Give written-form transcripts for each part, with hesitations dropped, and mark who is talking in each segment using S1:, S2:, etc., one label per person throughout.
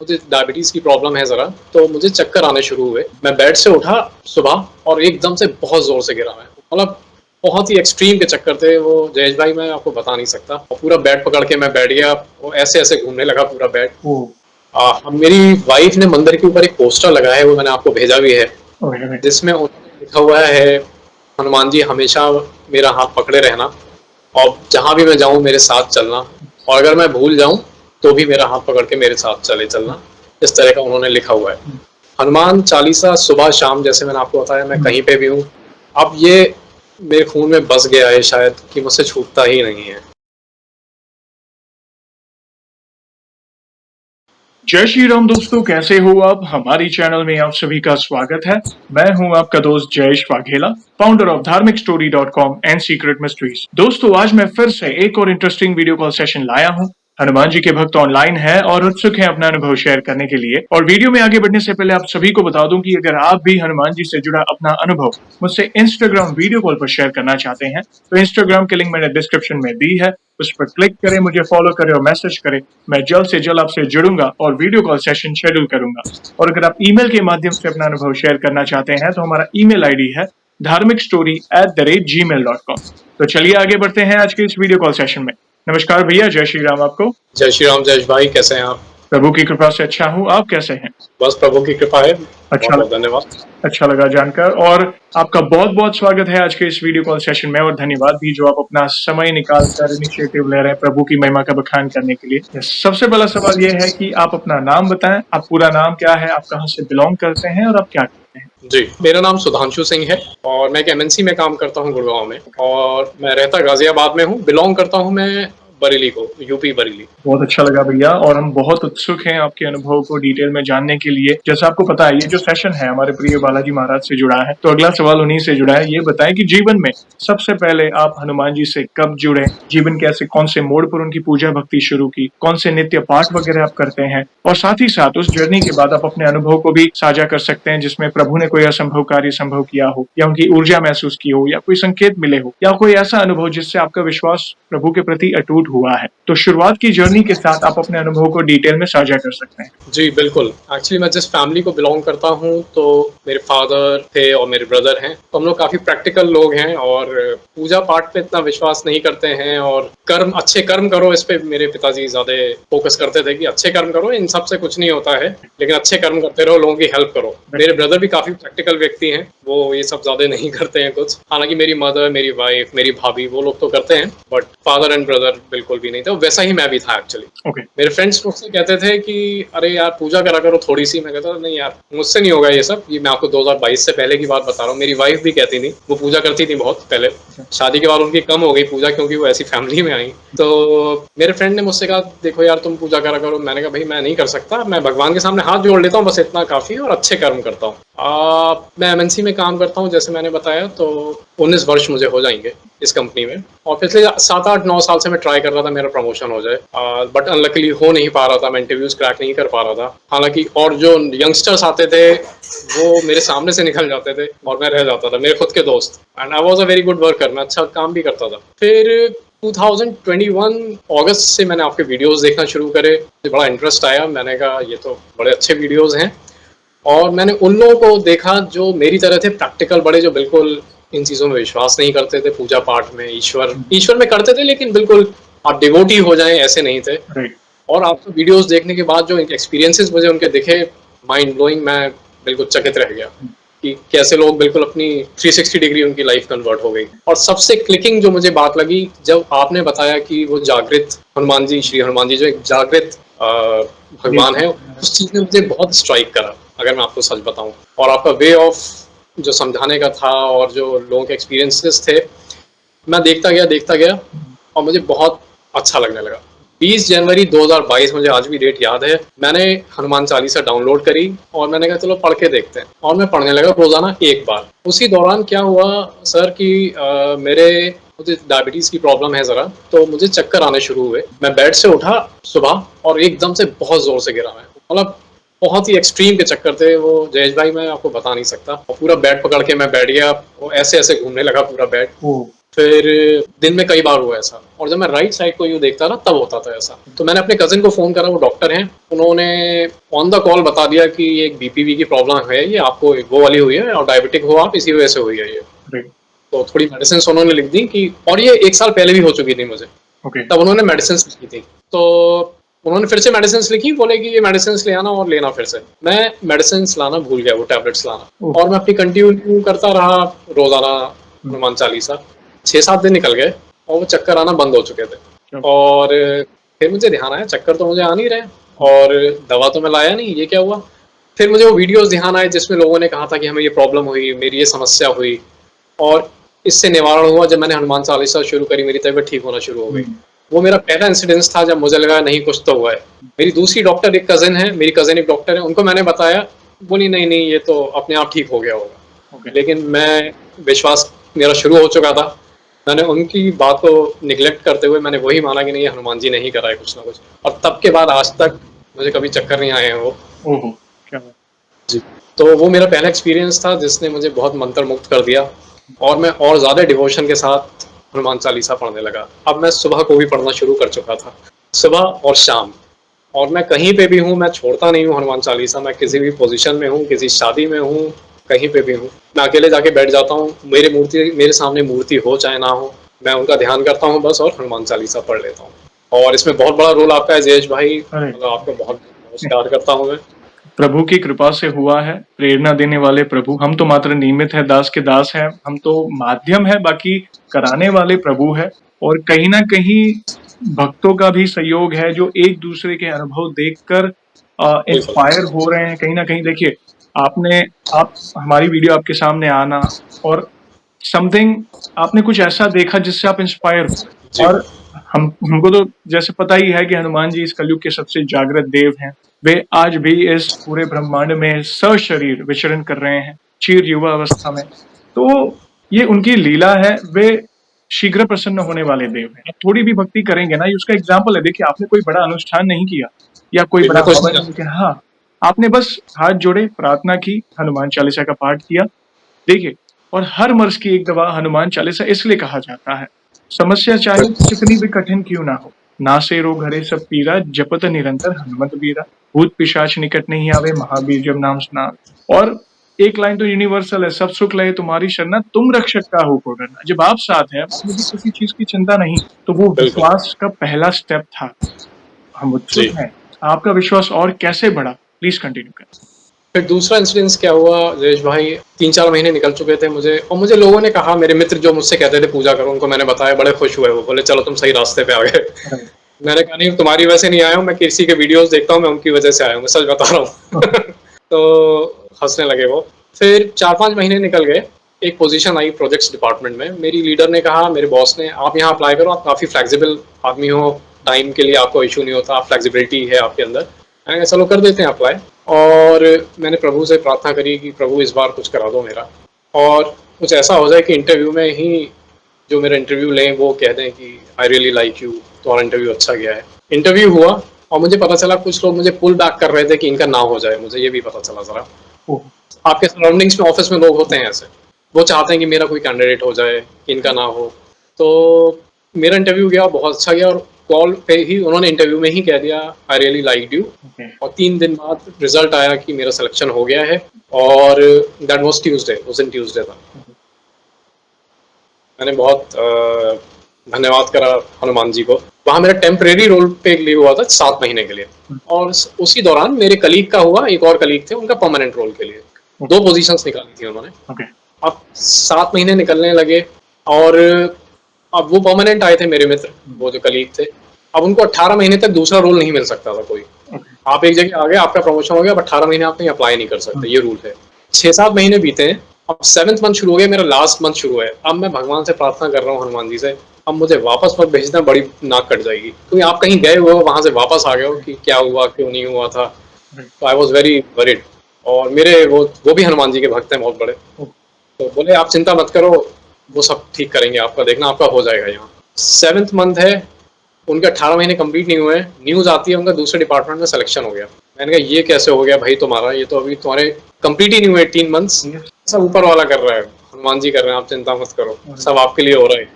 S1: मुझे डायबिटीज़ की प्रॉब्लम है ज़रा, तो मुझे चक्कर आने शुरू हुए। मैं बेड से उठा सुबह और एकदम से बहुत ज़ोर से गिरा मैं। मतलब बहुत ही एक्सट्रीम के चक्कर थे वो जयेश भाई, मैं आपको बता नहीं सकता। और पूरा बेड पकड़ के मैं बैठ गया, वो ऐसे-ऐसे घूमने लगा पूरा बेड।
S2: ओह!
S1: मेरी वाइफ़ ने मंदिर के ऊपर एक पोस्टर लगाया है, वो मैंने आपको भेजा भी है,
S2: ओह!
S1: जिसमें उन्होंने लिखा हुआ है, हनुमान जी हमेशा मेरा हाथ पकड़े रहना और जहाँ भी मैं जाऊँ मेरे साथ चलना, और अगर मैं भूल जाऊँ तो भी मेरा हाथ पकड़ के मेरे साथ चले चलना। इस तरह का उन्होंने लिखा हुआ है। हनुमान चालीसा सुबह शाम, जैसे मैंने आपको बताया, मैं कहीं पे भी हूँ, अब ये मेरे खून में बस गया है शायद कि मुझसे छूटता ही नहीं है।
S2: जय श्री राम दोस्तों, कैसे हो आप? हमारी चैनल में आप सभी का स्वागत है। मैं हूं आपका दोस्त जयेश वाघेला, फाउंडर ऑफ धार्मिकस्टोरी.com एंड सीक्रेट मिस्ट्रीज। दोस्तों, आज मैं फिर से एक और इंटरेस्टिंग वीडियो कॉल सेशन लाया हूं। हनुमान जी के भक्त ऑनलाइन हैं और उत्सुक हैं अपना अनुभव शेयर करने के लिए। और वीडियो में आगे बढ़ने से पहले आप सभी को बता दूं कि अगर आप भी हनुमान जी से जुड़ा अपना अनुभव मुझसे इंस्टाग्राम वीडियो कॉल पर शेयर करना चाहते हैं, तो इंस्टाग्राम की लिंक मैंने डिस्क्रिप्शन में दी है। उस पर क्लिक करें, मुझे फॉलो करें और मैसेज करें। मैं जल्द से जल्द आपसे जुड़ूंगा और वीडियो कॉल सेशन शेड्यूल करूंगा। और अगर आप ईमेल के माध्यम से अपना अनुभव शेयर करना चाहते हैं, तो हमारा ईमेल आईडी है dharmikstory@gmail.com। तो चलिए आगे बढ़ते हैं आज के इस वीडियो कॉल सेशन में। नमस्कार भैया, जय श्री राम आपको।
S1: जय श्री राम जयेश भाई, कैसे हैं आप?
S2: प्रभु की कृपा से अच्छा हूँ, आप कैसे हैं?
S1: बस प्रभु की कृपा है।
S2: अच्छा
S1: बहुत-बहुत धन्यवाद।
S2: अच्छा लगा जानकर, और आपका बहुत-बहुत स्वागत है आज के इस वीडियो कॉल सेशन में, और धन्यवाद भी जो आप अपना समय निकाल कर इनिशिएटिव ले रहे हैं प्रभु की महिमा का बखान करने के लिए। सबसे पहला सवाल ये है कि आप अपना नाम बताएं, आप पूरा नाम क्या है, आप कहाँ से बिलोंग करते हैं और आप क्या करते हैं?
S1: जी, मेरा नाम सुधांशु सिंह है और मैं एक एमएनसी में काम करता हूँ गुड़गाँव में, और मैं रहता गाज़ियाबाद में हूँ। बिलॉन्ग करता हूँ मैं बरेली को, यूपी बरेली।
S2: बहुत अच्छा लगा भैया, और हम बहुत उत्सुक हैं आपके अनुभव को डिटेल में जानने के लिए। जैसा आपको पता है, ये जो सेशन है हमारे प्रिय बालाजी महाराज से जुड़ा है, तो अगला सवाल उन्हीं से जुड़ा है। ये बताएं कि जीवन में सबसे पहले आप हनुमान जी से कब जुड़े, जीवन के ऐसे कौन से मोड़ पर उनकी पूजा भक्ति शुरू की, कौन से नित्य पाठ वगैरह आप करते हैं, और साथ ही साथ उस जर्नी के बाद आप अपने अनुभव को भी साझा कर सकते हैं, जिसमें प्रभु ने कोई असंभव कार्य संभव किया हो, या उनकी ऊर्जा महसूस की हो, या कोई संकेत मिले हो, या कोई ऐसा अनुभव जिससे आपका विश्वास प्रभु के प्रति अटूट हुआ है। तो शुरुआत की जर्नी के साथ आप अपने अनुभव को डिटेल में साझा कर सकते हैं।
S1: जी, बिल्कुल। एक्चुअली मैं जिस फैमिली को बिलॉन्ग करता हूँ, तो मेरे फादर थे और मेरे ब्रदर हैं। तो हम लोग काफ़ी प्रैक्टिकल लोग हैं और पूजा-पाठ पे इतना विश्वास नहीं करते हैं, और अच्छे कर्म करो, इस पे मेरे पिताजी ज़्यादा फ़ोकस करते थे कि अच्छे कर्म करो, इन सब से कुछ नहीं होता है, लेकिन अच्छे कर्म करते रहो, लोगों की हेल्प करो। मेरे ब्रदर भी काफ़ी प्रैक्टिकल व्यक्ति हैं, वो ये सब ज़्यादा नहीं करते हैं कुछ। हालाँकि मेरी मदर, मेरी वाइफ़, मेरी भाभी, वो लोग तो करते हैं, बट फादर एंड ब्रदर बिल्कुल भी नहीं थे। वैसा ही मैं भी था एक्चुअली।
S2: ओके।
S1: मेरे फ्रेंड्स मुझसे कहते थे कि अरे यार पूजा करा करो थोड़ी सी। मैं कहता था नहीं यार, मुझसे नहीं होगा ये सब। ये मैं आपको 2022 से पहले की बात बता रहा हूँ। मेरी वाइफ भी कहती थी, वो पूजा करती थी बहुत पहले। शादी के बाद उनकी कम हो गई पूजा, क्योंकि वो ऐसी फैमिली में आई। तो मेरे फ्रेंड ने मुझसे कहा देखो यार तुम पूजा करा करो। मैंने कहा भाई मैं नहीं कर सकता, मैं भगवान के सामने हाथ जोड़ लेता हूँ, बस इतना काफ़ी है, और अच्छे कर्म करता हूँ। मैं एमएनसी में काम करता हूँ, जैसे मैंने बताया, तो 19 वर्ष मुझे हो जाएंगे इस कंपनी में, और पिछले 7-8-9 साल से मैं ट्राई कर रहा था मेरा प्रमोशन हो जाए, बट अनलकीली हो नहीं पा रहा था। मैं इंटरव्यूज क्रैक नहीं कर पा रहा था। हालांकि और जो यंगस्टर्स आते थे वो मेरे सामने से निकल जाते थे और मैं रह जाता था, मेरे खुद के दोस्त। And I was a very good worker, मैं अच्छा काम भी करता था। फिर 2021 अगस्त से मैंने आपके वीडियोस देखना शुरू करे, मुझे बड़ा इंटरेस्ट आया। मैंने कहा ये तो बड़े अच्छे वीडियोस हैं, और मैंने उन लोगों को देखा जो मेरी तरह थे, प्रैक्टिकल बड़े, जो बिल्कुल इन चीज़ों में विश्वास नहीं करते थे। पूजा पाठ में ईश्वर में करते थे, लेकिन बिल्कुल आप डिवोटी हो जाएं ऐसे नहीं थे।
S2: राइट।
S1: और आपको वीडियोस देखने के बाद जो एक्सपीरियंसेस मुझे उनके दिखे, माइंड ब्लोइंग, मैं बिल्कुल चकित रह गया कि कैसे लोग बिल्कुल अपनी 360 डिग्री उनकी लाइफ कन्वर्ट हो गई। और सबसे क्लिकिंग जो मुझे बात लगी, जब आपने बताया कि वो जागृत हनुमान जी, श्री हनुमान जी जो एक जागृत भगवान है, उस चीज़ ने मुझे बहुत स्ट्राइक करा, अगर मैं आपको सच बताऊं। और आपका वे ऑफ जो समझाने का था और जो लोगों के एक्सपीरियंसेस थे, मैं देखता गया और मुझे बहुत अच्छा लगने लगा। 20 जनवरी 2022, मुझे आज भी डेट याद है, मैंने हनुमान चालीसा डाउनलोड करी और मैंने कहा चलो पढ़ के देखते हैं, और मैं पढ़ने लगा रोजाना एक बार। उसी दौरान क्या हुआ सर कि मुझे डायबिटीज़ की प्रॉब्लम है ज़रा, तो मुझे चक्कर आने शुरू हुए। मैं बेड से उठा सुबह और एकदम से बहुत ज़ोर से गिरा मैं। मतलब बहुत ही एक्सट्रीम के चक्कर थे वो जयेश भाई, मैं आपको बता नहीं सकता। और पूरा बेड पकड़ के मैं बैठ गया, वो ऐसे-ऐसे घूमने लगा पूरा बेड।
S2: ओह!
S1: फिर दिन में कई बार हुआ ऐसा, और जब मैं राइट साइड को यूँ देखता ना तब होता था ऐसा। तो मैंने अपने कज़िन को फ़ोन करा, वो डॉक्टर हैं, उन्होंने ऑन द कॉल बता दिया कि ये एक बीपीवी की प्रॉब्लम है, ये आपको वो वाली हुई है और डायबिटिक हो आप, इसी वजह से हुई है ये।
S2: राइट।
S1: तो थोड़ी मेडिसिन्स उन्होंने लिख दी कि, और ये 1 साल पहले भी हो चुकी थी मुझे,
S2: ओके।
S1: तब उन्होंने मेडिसिन्स लिखी थी। तो उन्होंने फिर से मेडिसिन्स लिखी, बोले कि ये मेडिसिन्स ले आना और लेना फिर से। मैं मेडिसिन्स लाना भूल गया, वो टैबलेट्स लाना,
S2: ओह!
S1: और मैं अपनी कंटिन्यू करता रहा रोज़ाना हनुमान चालीसा। 6-7 दिन निकल गए और वो चक्कर आना बंद हो चुके थे।
S2: क्या?
S1: और फिर मुझे ध्यान आया चक्कर तो मुझे आ नहीं रहे, और दवा तो मैं लाया नहीं, ये क्या हुआ? फिर मुझे वो वीडियोज़ ध्यान आए जिसमें लोगों ने कहा था कि हमें ये प्रॉब्लम हुई, मेरी ये समस्या हुई, और इससे निवारण हुआ जब मैंने हनुमान चालीसा शुरू करी, मेरी तबीयत ठीक होना शुरू हो गई। वो मेरा पहला इंसिडेंस था जब मुझे लगा नहीं कुछ तो हुआ है। मेरी दूसरी डॉक्टर, एक कज़िन है, मेरी कज़िन एक डॉक्टर है, उनको मैंने बताया, बोली नहीं, नहीं ये तो अपने आप ठीक हो गया होगा।
S2: ओके।
S1: लेकिन मैं, विश्वास मेरा शुरू हो चुका था, मैंने उनकी बात को निग्लेक्ट करते हुए मैंने वही माना कि नहीं, ये हनुमान जी ने ही करा है कुछ ना कुछ, और तब के बाद आज तक मुझे कभी चक्कर नहीं आए हैं वो।
S2: ओहो! क्या बात।
S1: जी। तो वो मेरा पहला एक्सपीरियंस था जिसने मुझे बहुत मंत्रमुग्ध कर दिया, और मैं और ज़्यादा डिवोशन के साथ हनुमान चालीसा पढ़ने लगा। अब मैं सुबह को भी पढ़ना शुरू कर चुका था, सुबह और शाम, और मैं कहीं पे भी हूँ, मैं छोड़ता नहीं हूँ हनुमान चालीसा। मैं किसी भी पोज़ीशन में हूँ, किसी शादी में हूँ, कहीं पे भी हूँ, मैं अकेले जाके बैठ जाता हूँ, मेरे सामने मूर्ति हो चाहे ना हो, मैं उनका ध्यान करता हूँ बस, और हनुमान चालीसा पढ़ लेता हूँ। और इसमें बहुत बड़ा रोल आपका है जयेश भाई,
S2: अरे!
S1: मतलब आपको बहुत नमस्कार करता हूँ मैं।
S2: प्रभु की कृपा से हुआ है, प्रेरणा देने वाले प्रभु। हम तो मात्र निमित्त हैं, दास के दास हैं, हम तो माध्यम हैं, बाकी कराने वाले प्रभु हैं। और कहीं न कहीं भक्तों का भी सहयोग है, जो एक-दूसरे के अनुभव देखकर
S1: बिल्कुल,
S2: इंस्पायर हो रहे हैं। कहीं न कहीं देखिए, आप हमारी वीडियो आपके सामने आना, और समथिंग आपने कुछ ऐसा देखा जिससे आप इंस्पायर हुए।
S1: जी,
S2: और हमको तो जैसे पता ही है कि हनुमान जी इस कलयुग के सबसे जागृत देव हैं। वे आज भी इस पूरे ब्रह्मांड में सशरीर विचरण कर रहे हैं, चीर युवा अवस्था में। तो ये उनकी लीला है, वे शीघ्र प्रसन्न होने वाले देव हैं। आप थोड़ी भी भक्ति करेंगे ना, ये उसका एग्ज़ाम्पल है। देखिए, आपने कोई बड़ा अनुष्ठान नहीं किया या कोई
S1: जी,
S2: बड़ा
S1: मैं कुछ नहीं
S2: हवन नहीं
S1: जानता।
S2: किया। हाँ, आपने बस हाथ जोड़े, प्रार्थना की, हनुमान चालीसा का पाठ किया। देखिए, और हर मर्ज़ की एक दवा हनुमान चालीसा इसलिए कहा जाता है। समस्या चाहे कितनी भी कठिन क्यों ना हो, नासे रोग हरे सब पीरा, जपत निरंतर हनुमत बीरा। भूत पिशाच निकट नहीं आवे, महावीर जब नाम सुनावे। और एक लाइन तो यूनिवर्सल है, सब सुख लहे तुम्हारी शरणा, तुम रक्षक काहू को डरना। जब आप साथ हैं, अब मुझे किसी चीज़ की चिंता नहीं। तो वो
S1: बिल्कुल,
S2: विश्वास का पहला स्टेप था। हम उत्सुक
S1: जी।
S2: हैं, आपका विश्वास और कैसे बढ़ा? प्लीज़ कंटिन्यू करें।
S1: फिर दूसरा इंसिडेंस क्या हुआ जयेश भाई, 3-4 महीने निकल चुके थे मुझे, और मुझे लोगों ने कहा, मेरे मित्र जो मुझसे कहते थे पूजा करो, उनको मैंने बताया, बड़े खुश हुए वो, बोले चलो तुम सही रास्ते पे आ गए।
S2: राइट।
S1: मैंने कहा नहीं, तुम्हारी वजह से नहीं आया हूँ, मैं किसी के वीडियोज़ देखता हूँ, मैं उनकी वजह से आया हूँ, मैं सच बता रहा हूँ। तो हँसने लगे वो। फिर 4-5 महीने निकल गए, एक पोज़ीशन आई प्रोजेक्ट्स डिपार्टमेंट में, मेरी लीडर ने कहा, मेरे बॉस ने, आप यहाँ अप्लाई करो, आप काफ़ी फ्लेक्सिबल आदमी हो, टाइम के लिए आपको इश्यू नहीं होता, फ्लेक्सिबिलिटी है आपके अंदर। मैंने कहा चलो कर देते हैं अप्लाई। और मैंने प्रभु से प्रार्थना करी कि प्रभु इस बार कुछ करा दो मेरा, और कुछ ऐसा हो जाए कि इंटरव्यू में ही जो मेरा इंटरव्यू लें वो कह दें कि आई रियली लाइक यू, तुम्हारा इंटरव्यू अच्छा गया है। इंटरव्यू हुआ, और मुझे पता चला कुछ लोग मुझे पुल बैक कर रहे थे कि इनका ना हो जाए, मुझे ये भी पता चला ज़रा।
S2: ओह!
S1: आपके सराउंडिंग्स में ऑफिस में लोग होते हैं ऐसे, वो चाहते हैं कि मेरा कोई कैंडिडेट हो जाए, इनका ना हो। तो मेरा इंटरव्यू गया, बहुत अच्छा गया, और कॉल पे ही उन्होंने इंटरव्यू में ही कह दिया I really liked you.
S2: Okay.
S1: और 3 दिन बाद रिजल्ट आया कि मेरा सिलेक्शन हो गया है, और दैट वाज ट्यूसडे, उस दिन ट्यूसडे था। मैंने बहुत धन्यवाद करा हनुमान जी को। वहाँ मेरा टेम्परेरी रोल पे लिए हुआ था 7 महीने के लिए, और उसी दौरान मेरे कलीग का हुआ, एक और कलीग थे, उनका परमानेंट रोल के लिए 2 पोजीशंस निकाली थी उन्होंने।
S2: ओके।
S1: अब 7 महीने निकलने लगे, और अब वो परमानेंट आए थे मेरे मित्र, वो जो कलीग थे। अब उनको 18 महीने तक दूसरा रोल नहीं मिल सकता था कोई।
S2: ओके।
S1: आप एक जगह आ गए, आपका प्रमोशन हो गया, अब 18 महीने आप कहीं अप्लाई नहीं कर सकते, ये रूल है। 6-7 महीने बीते हैं, अब 7th मंथ शुरू हो गया, मेरा लास्ट मंथ शुरू है। अब मैं भगवान से प्रार्थना कर रहा हूँ, हनुमान जी से, अब मुझे वापस मत भेजना, बड़ी नाक कट जाएगी, क्योंकि आप कहीं गए हुए हो, वहाँ से वापस आ गए हो कि क्या हुआ, क्यों नहीं हुआ था।
S2: राइट।
S1: तो आई वॉज वेरी वरिड। और मेरे वो भी हनुमान जी के भक्त हैं बहुत बड़े,
S2: ओह!
S1: तो बोले आप चिंता मत करो, वो सब ठीक करेंगे, आपका देखना, आपका हो जाएगा यहाँ। 7th मंथ है, उनके 18 महीने कंप्लीट नहीं हुए, न्यूज़ आती है उनका दूसरे डिपार्टमेंट में सिलेक्शन हो गया। मैंने कहा ये कैसे हो गया भाई तुम्हारा, ये तो अभी तुम्हारे कंप्लीट ही नहीं हुए 18 मंथ्स।
S2: यस।
S1: सब ऊपर वाला कर रहा है, हनुमान जी कर रहे हैं, आप चिंता मत करो, सब आपके लिए हो रहा है।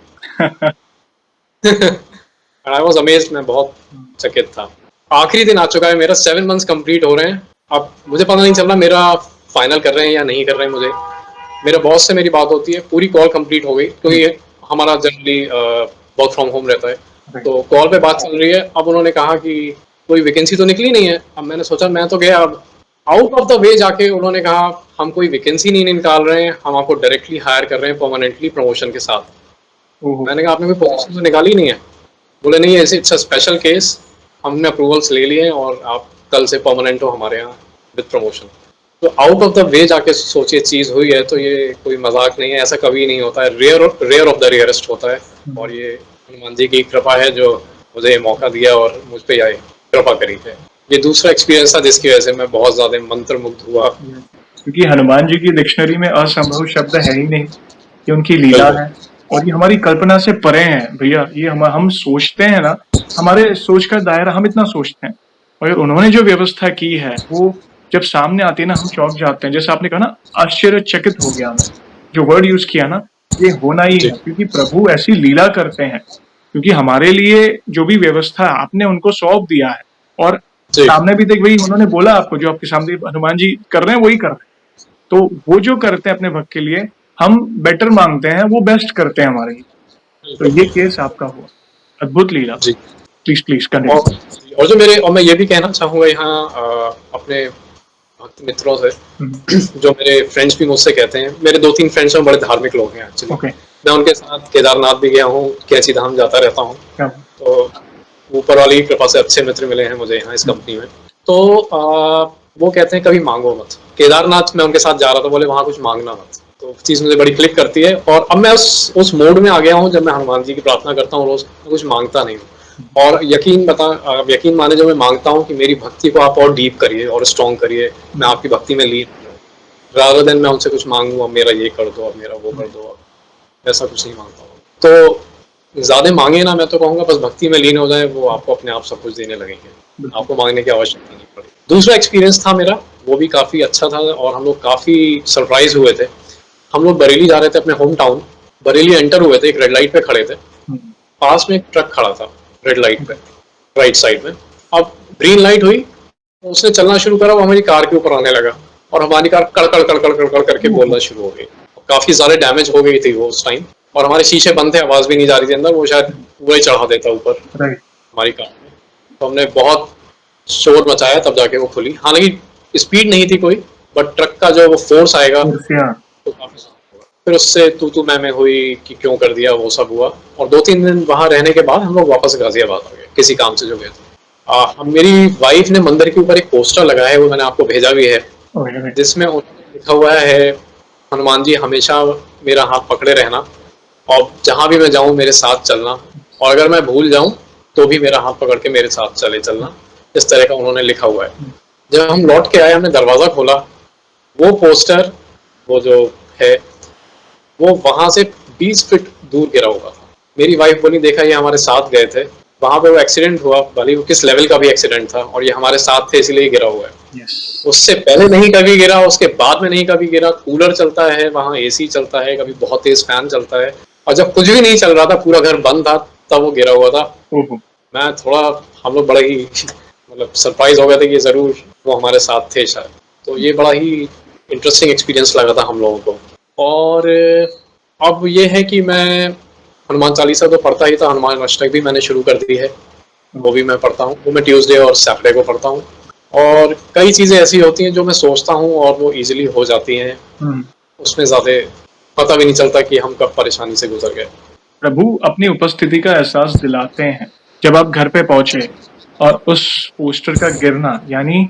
S1: आई वॉज अमेज्ड, मैं बहुत चकित था। आखिरी दिन आ चुका है मेरा, 7 मंथ्स कंप्लीट हो रहे हैं। अब मुझे पता नहीं चल रहा मेरा फाइनल कर रहे हैं या नहीं कर रहे हैं। मुझे मेरे बॉस से मेरी बात होती है, पूरी कॉल कंप्लीट हो गई क्योंकि हमारा जनरली वर्क फ्रॉम होम रहता है, तो कॉल पे बात चल रही है। अब उन्होंने कहा कि कोई वैकेंसी तो निकली नहीं है। अब मैंने सोचा मैं तो गया, अब आउट ऑफ द वे जाके उन्होंने कहा हम कोई वैकेंसी नहीं निकाल रहे हैं, हम आपको डायरेक्टली हायर कर रहे हैं परमानेंटली प्रमोशन के साथ।
S2: ओहो,
S1: मैंने कहा आपने कोई पोजीशन तो निकाली नहीं है। बोले नहीं, ऐसे इट्स अ स्पेशल केस, हमने अप्रूवल्स ले लिए हैं और आप कल से परमानेंट हो हमारे यहाँ विद प्रमोशन। तो आउट ऑफ द वे जाके सोचिए चीज़ हुई है, तो ये कोई मजाक नहीं है, ऐसा कभी नहीं होता है, rare rare of the rarest होता है। और ये हनुमान जी की कृपा है जो मुझे ये मौका दिया और मुझ पर आए कृपा करी है। ये दूसरा एक्सपीरियंस था जिसकी वजह से मैं बहुत ज़्यादा मंत्रमुग्ध हुआ।
S2: क्योंकि हनुमान जी की डिक्शनरी में असंभव शब्द है ही नहीं, ये उनकी लीला है और ये हमारी कल्पना से परे है भैया। ये हम सोचते हैं ना, हमारे सोच का दायरा, हम इतना सोचते हैं, और उन्होंने जो व्यवस्था की है वो जब सामने आती है ना, हम चौंक जाते हैं। जैसे आपने कहा ना, आश्चर्यचकित हो गया मैं, जो वर्ड यूज किया ना, ये होना ही है, क्योंकि प्रभु ऐसी लीला करते हैं। क्योंकि हमारे लिए जो भी व्यवस्था आपने उनको सौंप दिया है, और सामने भी देख, वही उन्होंने बोला आपको, जो आपके सामने हनुमान जी कर रहे हैं वही कर रहे हैं। तो वो जो करते हैं अपने भक्त के लिए, हम बेटर मांगते हैं, वो बेस्ट करते हैं हमारे लिए। तो ये केस आपका हुआ, अद्भुत लीला।
S1: जी।
S2: Please please continue.
S1: और जो मेरे, और मैं ये भी कहना चाहूँगा यहाँ अपने भक्त मित्रों से, जो मेरे फ्रेंड्स भी मुझसे कहते हैं, मेरे 2-3 फ्रेंड्स में बड़े धार्मिक लोग हैं एक्चुअली।
S2: ओके,
S1: मैं उनके साथ केदारनाथ भी गया हूँ, कैची धाम जाता रहता हूँ।
S2: क्या
S1: तो ऊपर वाली की कृपा से अच्छे मित्र मिले हैं मुझे यहाँ इस कंपनी में। तो वो कहते हैं कभी मांगो मत। केदारनाथ में उनके साथ जा रहा था, बोले वहाँ कुछ मांगना मत। तो चीज़ मुझे बड़ी क्लिक करती है, और अब मैं उस मोड में आ गया हूँ जब मैं हनुमान जी की प्रार्थना करता हूँ रोज, कुछ मांगता नहीं हूँ। और यकीन माने, जो मैं मांगता हूँ कि मेरी भक्ति को आप और डीप करिए और स्ट्रॉन्ग करिए, मैं आपकी भक्ति में लीन, रादर देन मैं उनसे कुछ मांगूँ अब मेरा ये कर दो, अब मेरा वो कर दो, अब ऐसा कुछ नहीं मांगता हूँ। तो ज़्यादा मांगे ना, मैं तो कहूँगा बस भक्ति में लीन हो जाए, वो आपको अपने आप सब कुछ देने लगेंगे, आपको मांगने की आवश्यकता नहीं पड़ेगी। दूसरा एक्सपीरियंस था मेरा, वो भी काफ़ी अच्छा था, और हम लोग काफ़ी सरप्राइज हुए थे। हम लोग बरेली जा रहे थे, अपने होम टाउन बरेली एंटर हुए थे, एक रेड लाइट पे खड़े थे। पास में एक ट्रक खड़ा था रेड लाइट पे, राइट साइड में। अब ग्रीन लाइट हुई, उसने चलना शुरू करा, वो हमारी कार के ऊपर आने लगा, और हमारी कार कड़कड़ कड़कड़ कड़कड़ करके बोलना शुरू हो गई। काफी सारे डैमेज हो गई थी वो उस टाइम, और हमारे शीशे बंद थे, आवाज भी नहीं जा रही थी अंदर, वो शायद पूरा ही चढ़ा देता ऊपर हमारी कार में। तो हमने बहुत शोर मचाया, तब जाके वो खुली। हालांकि स्पीड नहीं थी कोई, बट ट्रक का जो वो फोर्स आएगा तो काफी। फिर उससे तू मैं हुई कि क्यों कर दिया, वो सब हुआ। और 2-3 दिन वहां रहने के बाद हम लोग वापस गाजियाबाद आ गए, किसी काम से जो गए थे। मेरी वाइफ ने मंदिर के ऊपर एक पोस्टर लगाया है, वो मैंने आपको भेजा भी है, जिसमें लिखा हुआ है, हनुमान जी हमेशा मेरा हाथ पकड़े रहना, और जहां भी मैं जाऊं मेरे साथ चलना, और अगर मैं भूल जाऊं तो भी मेरा हाथ पकड़ के मेरे साथ चले चलना। इस तरह का उन्होंने लिखा हुआ है। जब हम लौट के आए, हमने दरवाजा खोला, वो पोस्टर, वो जो है, वो वहां से 20 फीट दूर गिरा हुआ था। मेरी वाइफ बोली देखा, ये हमारे साथ गए थे, वहां पे वो एक्सीडेंट हुआ, भले वो किस लेवल का भी एक्सीडेंट था, और ये हमारे साथ थे इसलिए गिरा हुआ है। उससे पहले नहीं कभी गिरा, उसके बाद में नहीं कभी गिरा। कूलर चलता है वहाँ, एसी चलता है, कभी बहुत तेज फैन चलता है, और जब कुछ भी नहीं चल रहा था, पूरा घर बंद था, तब वो गिरा हुआ था। मैं थोड़ा, हम लोग बड़ा ही मतलब सरप्राइज हो गए थे कि जरूर वो हमारे साथ थे शायद। तो ये बड़ा ही इंटरेस्टिंग एक्सपीरियंस लगा था हम लोगों को। और अब ये है कि मैं हनुमान चालीसा तो पढ़ता ही था, हनुमान अष्टक भी मैंने शुरू कर दी है, वो भी मैं पढ़ता हूँ। वो मैं ट्यूसडे और सैटरडे को पढ़ता हूँ। और कई चीज़ें ऐसी होती हैं जो मैं सोचता हूँ और वो इजीली हो जाती हैं, उसमें ज़्यादा पता भी नहीं चलता कि हम कब परेशानी से गुजर गए।
S2: प्रभु अपनी उपस्थिति का एहसास दिलाते हैं। जब आप घर पे पहुंचे और उस पोस्टर का गिरना, यानी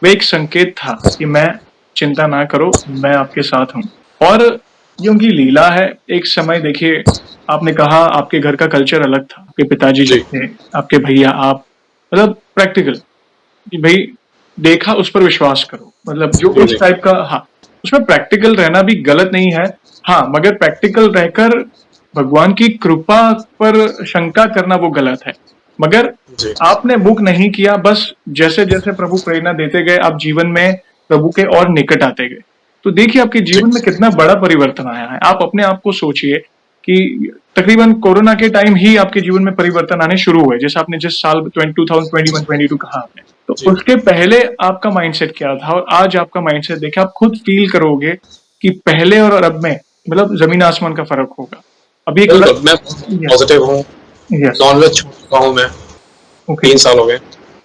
S2: वो एक संकेत था कि मैं, चिंता ना करो, मैं आपके साथ हूँ। और ये उनकी लीला है। एक समय देखिए, आपने कहा आपके घर का कल्चर अलग था, आपके पिताजी जो थे, आपके भैया, आप, मतलब प्रैक्टिकल कि भाई देखा उस पर विश्वास करो, मतलब जो उस टाइप का। हाँ, उसमें प्रैक्टिकल रहना भी गलत नहीं है, हाँ, मगर प्रैक्टिकल रहकर भगवान की कृपा पर शंका करना वो गलत है। मगर आपने बुक नहीं किया, बस जैसे जैसे प्रभु प्रेरणा देते गए, आप जीवन में प्रभु के और निकट आते गए। तो देखिए आपके जीवन में कितना बड़ा परिवर्तन आया है। आप अपने आप को सोचिए, कि तकरीबन कोरोना के टाइम ही आपके जीवन में परिवर्तन आने शुरू हुए, जैसे आपने जिस साल 2021-22 कहा आपने, तो
S1: जी।
S2: उसके पहले आपका माइंडसेट क्या था और आज आपका माइंडसेट देखे आप खुद फील करोगे कि पहले और अब में मतलब जमीन आसमान का फर्क होगा। अभी एक
S1: बिल्कुल, मैं
S2: यस
S1: पॉजिटिव हूँ,
S2: यस
S1: नॉन-वेज छोड़ चुका हूँ मैं,
S2: ओके
S1: 3 साल हो गए।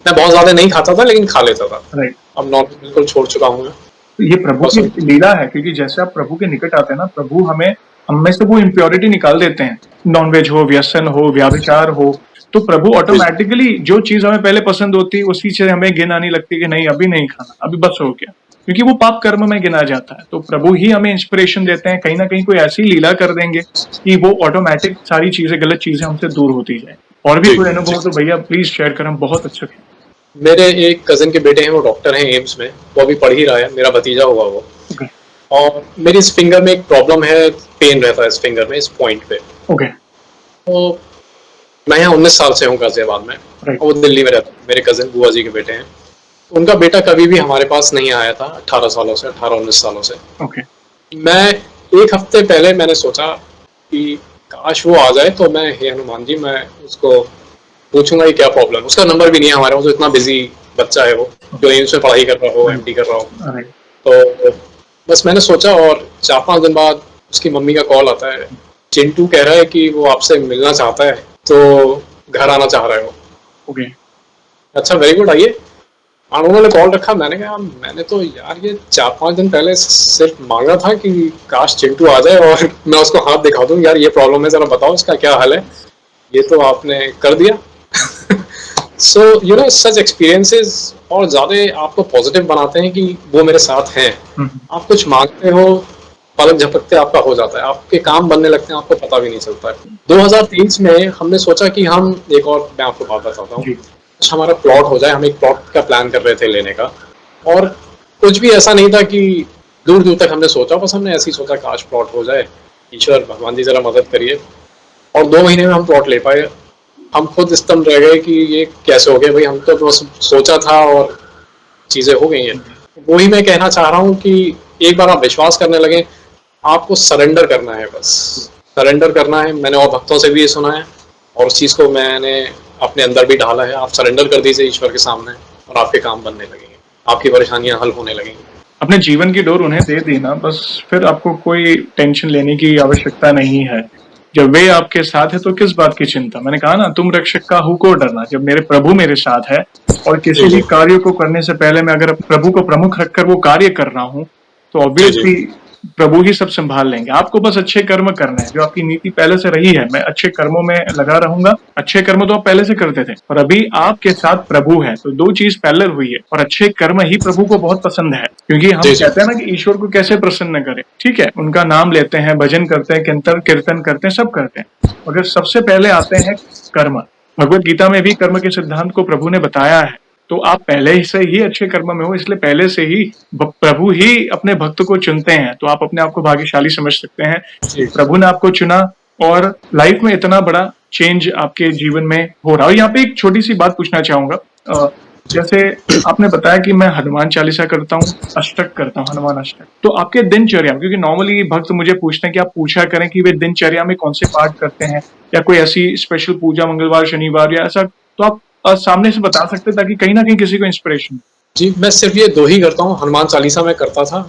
S1: मैं बहुत ज़्यादा नहीं खाता था लेकिन खा लेता था।
S2: राइट।
S1: अब नॉन-वेज बिल्कुल छोड़ चुका हूँ मैं।
S2: तो ये प्रभु की
S1: पसंद
S2: लीला है, क्योंकि जैसे आप प्रभु के निकट आते हैं ना, प्रभु हमें हम में से वो इम्प्योरिटी निकाल देते हैं, नॉनवेज हो, व्यसन हो, व्याभिचार हो, तो प्रभु
S1: जी,
S2: ऑटोमेटिकली जो चीज हमें पहले पसंद होती है उसी से हमें घिन आनी लगती है कि नहीं अभी नहीं खाना, अभी बस हो गया, क्योंकि वो पाप कर्म में गिना जाता है। तो प्रभु ही हमें इंस्पिरेशन देते हैं, कहीं ना कहीं कोई ऐसी लीला कर देंगे कि वो ऑटोमेटिक सारी चीजें, गलत चीजें हमसे दूर होती जाए। और भी
S1: जी,
S2: कोई
S1: जी।
S2: अनुभव तो भैया प्लीज शेयर करें, हम बहुत अच्छा है।
S1: मेरे एक कज़िन के बेटे हैं, वो डॉक्टर हैं एम्स में, वो अभी पढ़ ही रहा है, मेरा भतीजा होगा वो।
S2: ओके
S1: और मेरी इस फिंगर में एक प्रॉब्लम है, पेन रहता है इस फिंगर में, इस पॉइंट पे।
S2: ओके
S1: तो मैं यहाँ 19 साल से हूँ गाजियाबाद में,
S2: राइट
S1: और वो दिल्ली में रहता है। मेरे कज़िन बुआ जी के बेटे हैं। उनका बेटा कभी भी हमारे पास नहीं आया था 18 सालों से, 18-19 सालों से।
S2: ओके
S1: मैं 1 हफ्ते पहले मैंने सोचा कि काश वो आ जाए, तो मैं हे हनुमान जी, मैं उसको पूछूंगा ये क्या प्रॉब्लम है। उसका नंबर भी नहीं है हमारे पास, तो इतना बिजी बच्चा है वो, जो एम्स में पढ़ाई कर रहा हो,
S2: राइट
S1: एमडी कर रहा हो।
S2: राइट
S1: तो बस मैंने सोचा, और 4-5 दिन बाद उसकी मम्मी का कॉल आता है, चिंटू कह रहा है कि वो आपसे मिलना चाहता है, तो घर आना चाह रहे हो।
S2: ओके
S1: अच्छा, वेरी गुड, आइए। और उन्होंने कॉल रखा। मैंने कहा मैंने तो यार ये 4-5 दिन पहले सिर्फ मांगा था कि काश चिंटू आ जाए और मैं उसको हाथ दिखा दूं, यार ये प्रॉब्लम है, जरा बताओ इसका क्या हल है। ये तो आपने कर दिया। So you know, such experiences और ज़्यादा आपको पॉजिटिव बनाते हैं कि वो मेरे साथ हैं।
S2: हम्म,
S1: आप कुछ मांगते हो, पलक झपकते आपका हो जाता है, आपके काम बनने लगते हैं, आपको पता भी नहीं चलता है। 2023 में हमने सोचा कि हम एक और, मैं आपको बात बताता हूँ,
S2: जी
S1: कुछ हमारा प्लॉट हो जाए। हम एक प्लॉट का प्लान कर रहे थे लेने का, और कुछ भी ऐसा नहीं था कि दूर दूर तक हमने सोचा, बस हमने ऐसे ही सोचा काश प्लॉट हो जाए, ईश्वर भगवान जी जरा मदद करिए। और 2 महीने में हम प्लॉट ले पाए। हम खुद स्तंभ रह गए कि ये कैसे हो गया भाई, हम तो बस सोचा था और चीज़ें हो गई हैं। वही मैं कहना चाह रहा हूँ कि एक बार आप विश्वास करने लगे, आपको सरेंडर करना है, बस सरेंडर करना है। मैंने और भक्तों से भी ये सुना है, और उस चीज़ को मैंने अपने अंदर भी ढाला है। आप सरेंडर कर दीजिए ईश्वर के सामने, और आपके काम बनने लगेंगे, आपकी परेशानियां हल होने लगेंगी।
S2: अपने जीवन की डोर उन्हें दे दी ना, बस फिर आपको कोई टेंशन लेने की आवश्यकता नहीं है। जब वे आपके साथ है तो किस बात की चिंता। मैंने कहा ना, तुम रक्षक का हूँ को डरना। जब मेरे प्रभु मेरे साथ है और
S1: जी
S2: किसी भी
S1: जी
S2: कार्य को करने से पहले मैं अगर प्रभु को प्रमुख रखकर वो कार्य कर रहा हूँ, तो
S1: जी जी
S2: ऑब्वियसली प्रभु ही सब संभाल लेंगे। आपको बस अच्छे कर्म करने हैं, जो आपकी नीति पहले से रही है। मैं अच्छे कर्मों में लगा रहूंगा। अच्छे कर्म तो आप पहले से करते थे, और अभी आपके साथ प्रभु है, तो दो चीज पैरेलल हुई है। और अच्छे कर्म ही प्रभु को बहुत पसंद है, क्योंकि हम
S1: जी जी
S2: कहते हैं ना कि ईश्वर को कैसे प्रसन्न करें। ठीक है, उनका नाम लेते हैं, भजन करते हैं, कीर्तन करते हैं, सब करते हैं, मगर सबसे पहले आते हैं कर्म। भगवत गीता में भी कर्म के सिद्धांत को प्रभु ने बताया है। तो आप पहले से ही अच्छे कर्म में हो, इसलिए पहले से ही प्रभु ही अपने भक्त को चुनते हैं। तो आप अपने आप को भाग्यशाली समझ सकते हैं कि
S1: जी
S2: प्रभु ने आपको चुना, और लाइफ में इतना बड़ा चेंज आपके जीवन में हो रहा है। यहाँ पे एक छोटी सी बात पूछना चाहूंगा।
S1: जी
S2: जैसे आपने बताया कि मैं हनुमान चालीसा करता हूँ, अष्टक करता हूँ, हनुमान अष्टक, तो आपके दिनचर्या में, क्योंकि नॉर्मली भक्त मुझे पूछते हैं कि आप पूछा करें कि वे दिनचर्या में कौन से पाठ करते हैं, या कोई ऐसी स्पेशल पूजा मंगलवार शनिवार या ऐसा, तो आप सामने से बता सकते हैं, ताकि कहीं ना कहीं किसी को इंस्पिरेशन।
S1: जी, मैं सिर्फ ये 2 ही करता हूँ। हनुमान चालीसा मैं करता था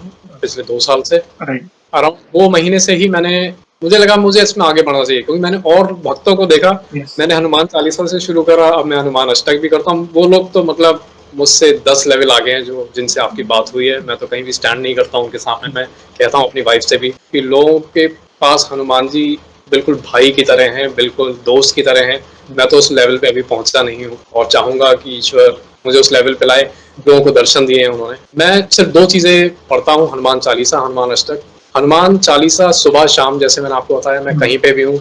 S1: पिछले 2 साल से।
S2: राइट
S1: अराउंड 2 महीने से ही मुझे लगा मुझे इसमें आगे बढ़ना चाहिए, क्योंकि मैंने और भक्तों को देखा।
S2: यस
S1: मैंने हनुमान चालीसा से शुरू करा, अब मैं हनुमान अष्टक भी करता हूँ। वो लोग तो मतलब मुझसे 10 लेवल आगे हैं, जो जिनसे आपकी बात हुई है। मैं तो कहीं भी स्टैंड नहीं करता हूँ उनके सामने। मैं कहता हूँ अपनी वाइफ से भी कि लोगों के पास हनुमान जी बिल्कुल भाई की तरह हैं, बिल्कुल दोस्त की तरह हैं। मैं तो उस लेवल पे अभी पहुंचा नहीं हूँ, और चाहूंगा कि ईश्वर मुझे उस लेवल पे लाए। लोगों को दर्शन दिए हैं उन्होंने। मैं सिर्फ 2 चीज़ें पढ़ता हूँ, हनुमान चालीसा, हनुमान अष्टक। हनुमान चालीसा सुबह शाम, जैसे मैंने आपको बताया, मैं कहीं पे भी हूँ,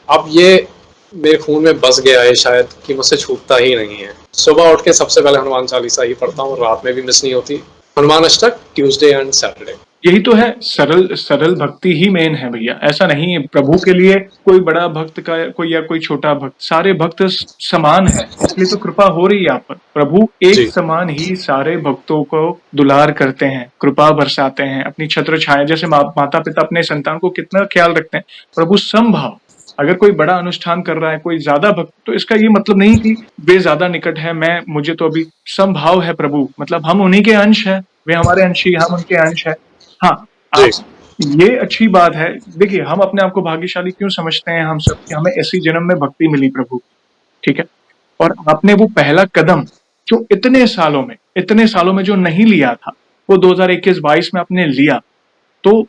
S1: अब ये मेरे खून में बस गया है शायद, कि मुझसे छूटता ही नहीं है। सुबह उठ के सबसे पहले हनुमान चालीसा ही पढ़ता हूँ, रात में भी मिस नहीं होती। हनुमान अष्टक ट्यूसडे एंड सैटरडे।
S2: यही तो है, सरल सरल भक्ति ही मेन है भैया। ऐसा नहीं है प्रभु के लिए कोई बड़ा भक्त का कोई या कोई छोटा भक्त, सारे भक्त समान है, इसलिए तो कृपा हो रही है आप पर। प्रभु एक
S1: जी
S2: समान ही सारे भक्तों को दुलार करते हैं, कृपा बरसाते हैं, अपनी छत्र छाया जैसे माता पिता अपने संतान को कितना ख्याल रखते हैं, प्रभु समभाव। अगर कोई बड़ा अनुष्ठान कर रहा है, कोई ज्यादा भक्त, तो इसका ये मतलब नहीं कि वे ज्यादा निकट है, मैं मुझे तो अभी समभाव है प्रभु, मतलब हम उन्हीं के अंश हैं, वे हमारे अंशी, हम उनके अंश है। हाँ,
S1: जी
S2: आप ये अच्छी बात है। देखिए, हम अपने आप को भाग्यशाली क्यों समझते हैं हम सब कि हमें ऐसी जन्म में भक्ति मिली प्रभु, ठीक है? और आपने वो पहला कदम जो इतने सालों में जो नहीं लिया था, वो 2021-22 में आपने लिया, तो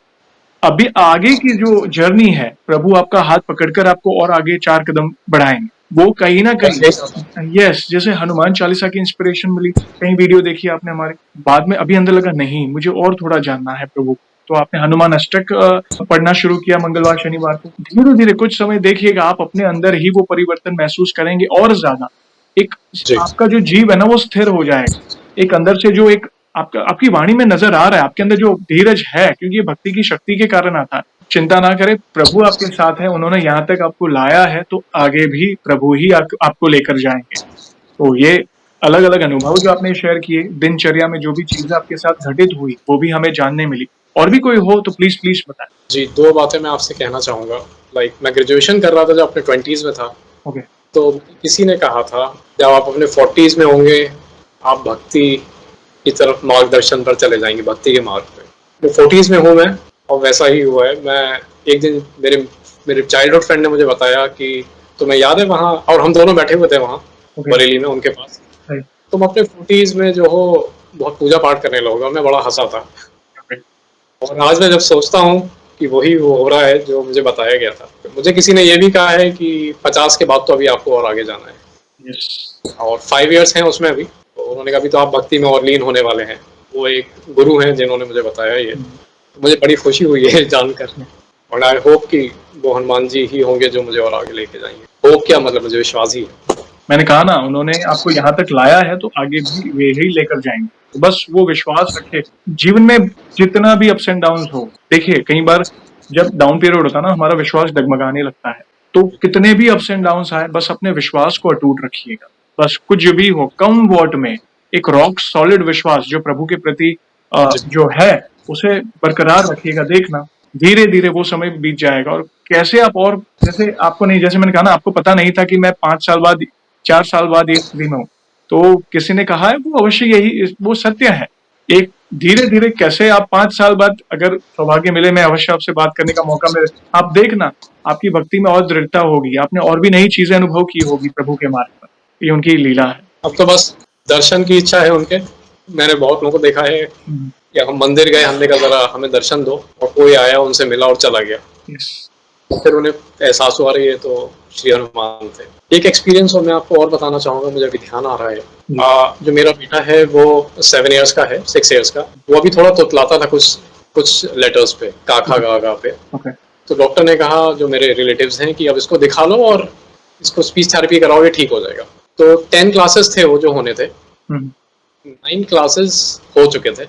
S2: अभी आगे की जो जर्नी है, प्रभु आपका हाथ पकड़कर आपको और आगे 4 कदम बढ़ाएँगे। वो कहीं न
S1: बस यही सब।
S2: कहीं यस, जैसे हनुमान चालीसा की इंस्पिरेशन मिली, कहीं वीडियो देखी आपने हमारे, बाद में अभी अंदर लगा नहीं, मुझे और थोड़ा जानना है प्रभु। तो आपने हनुमान अष्टक पढ़ना शुरू किया मंगलवार, शनिवार को। धीरे-धीरे कुछ समय देखिएगा, आप अपने अंदर ही वो परिवर्तन महसूस करेंगे और ज़्यादा। एक
S1: जी
S2: आपका जो जीव है ना, वो स्थिर हो जाएगा। एक अंदर से जो एक आपका आपकी वाणी में नज़र आ रहा है, आपके अंदर जो धीरज है, क्योंकि ये भक्ति की शक्ति के कारण आता है। चिंता ना करें, प्रभु आपके साथ है, उन्होंने यहाँ तक आपको लाया है, तो आगे भी प्रभु ही आपको लेकर जाएँगे। तो ये अलग-अलग अनुभव जो आपने शेयर किए, दिनचर्या में जो भी चीज़ें आपके साथ घटित हुई, वो भी हमें जानने मिली। और भी कोई हो तो प्लीज़ बताएँ।
S1: जी, 2 बातें मैं आपसे कहना चाहूँगा। लाइक मैं ग्रेजुएशन कर रहा था जब अपने 20s में था,
S2: ओके,
S1: तो किसी ने कहा था, जब आप अपने 40s में होंगे, आप भक्ति की तरफ मार्गदर्शन पर चले जाएँगे, भक्ति के मार्ग पे। तो 40s में हूँ मैं और वैसा ही हुआ है। मैं एक दिन मेरे मेरे चाइल्डहुड फ्रेंड ने मुझे बताया कि तुम्हें याद है वहाँ, और हम दोनों बैठे हुए थे वहाँ
S2: ओके,
S1: बरेली में उनके पास।
S2: राइट,
S1: तुम अपने 40s में जो हो बहुत पूजा पाठ करने लगोगे। मैं बड़ा हँसा था।
S2: ओके,
S1: और आज मैं जब सोचता हूँ कि वही वो हो रहा है जो मुझे बताया गया था। मुझे किसी ने ये भी कहा है कि 50 के बाद तो अभी आपको और आगे जाना है,
S2: यस,
S1: और 5 इयर्स हैं उसमें अभी। तो उन्होंने कहा अभी तो आप भक्ति में और लीन होने वाले हैं। वो एक गुरु हैं जिन्होंने मुझे बताया ये।
S2: हुँ,
S1: तो मुझे बड़ी खुशी हुई है जानकर,
S2: हुँ।
S1: और आई होप कि वो हनुमान जी ही होंगे जो मुझे और आगे लेके जाएँगे। होप क्या, मतलब मुझे विश्वास ही है।
S2: मैंने कहा ना, उन्होंने आपको यहाँ तक लाया है, तो आगे भी वे ही लेकर जाएँगे। तो बस वो विश्वास रखें। जीवन में जितना भी अप्स एंड डाउन्स हो, देखिए कई बार जब डाउन पीरियड होता है ना, हमारा विश्वास डगमगाने लगता है। तो कितने भी अप्स एंड डाउन्स आए, बस अपने विश्वास को अटूट रखिएगा। बस कुछ भी हो, कम वॉट में एक रॉक सॉलिड विश्वास जो प्रभु के प्रति
S1: जी,
S2: जो है, उसे बरकरार रखिएगा। देखना, धीरे-धीरे वो समय बीत जाएगा, और कैसे आप, और जैसे आपको नहीं, जैसे मैंने कहा ना, आपको पता नहीं था कि मैं 5 साल बाद, 4 साल बाद ये स्थिति में हूँ। तो किसी ने कहा है, वो अवश्य यही वो सत्य है। एक धीरे-धीरे कैसे आप 5 साल बाद अगर सौभाग्य मिले, मैं अवश्य आपसे बात करने का मौका मिले, आप देखना, आपकी भक्ति में और दृढ़ता होगी, आपने और भी नई चीज़ें अनुभव की होगी प्रभु के मार्ग पर। ये उनकी लीला है।
S1: अब तो बस दर्शन की इच्छा है उनके। मैंने बहुत लोगों को देखा है
S2: हुँ,
S1: कि हम मंदिर गए, हमने कहा ज़रा हमें दर्शन दो, और कोई आया, उनसे मिला और चला गया।
S2: यस।
S1: तो फिर उन्हें एहसास हुआ रही है तो श्री हनुमान थे। एक एक्सपीरियंस और मैं आपको और बताना चाहूँगा, मुझे अभी ध्यान आ रहा है।
S2: जी,
S1: जो मेरा बेटा है वो 7 इयर्स का है, 6 इयर्स का। वो अभी थोड़ा तुतलाता था कुछ कुछ लेटर्स पे, का खा गा गा पे।
S2: ओके।
S1: तो डॉक्टर ने कहा, जो मेरे रिलेटिव्स हैं, कि अब इसको दिखा लो और इसको स्पीच थेरेपी कराओ, ये ठीक हो जाएगा। तो 10 क्लासेस थे वो जो होने थे,
S2: हुँ,
S1: 9 क्लासेस हो चुके थे,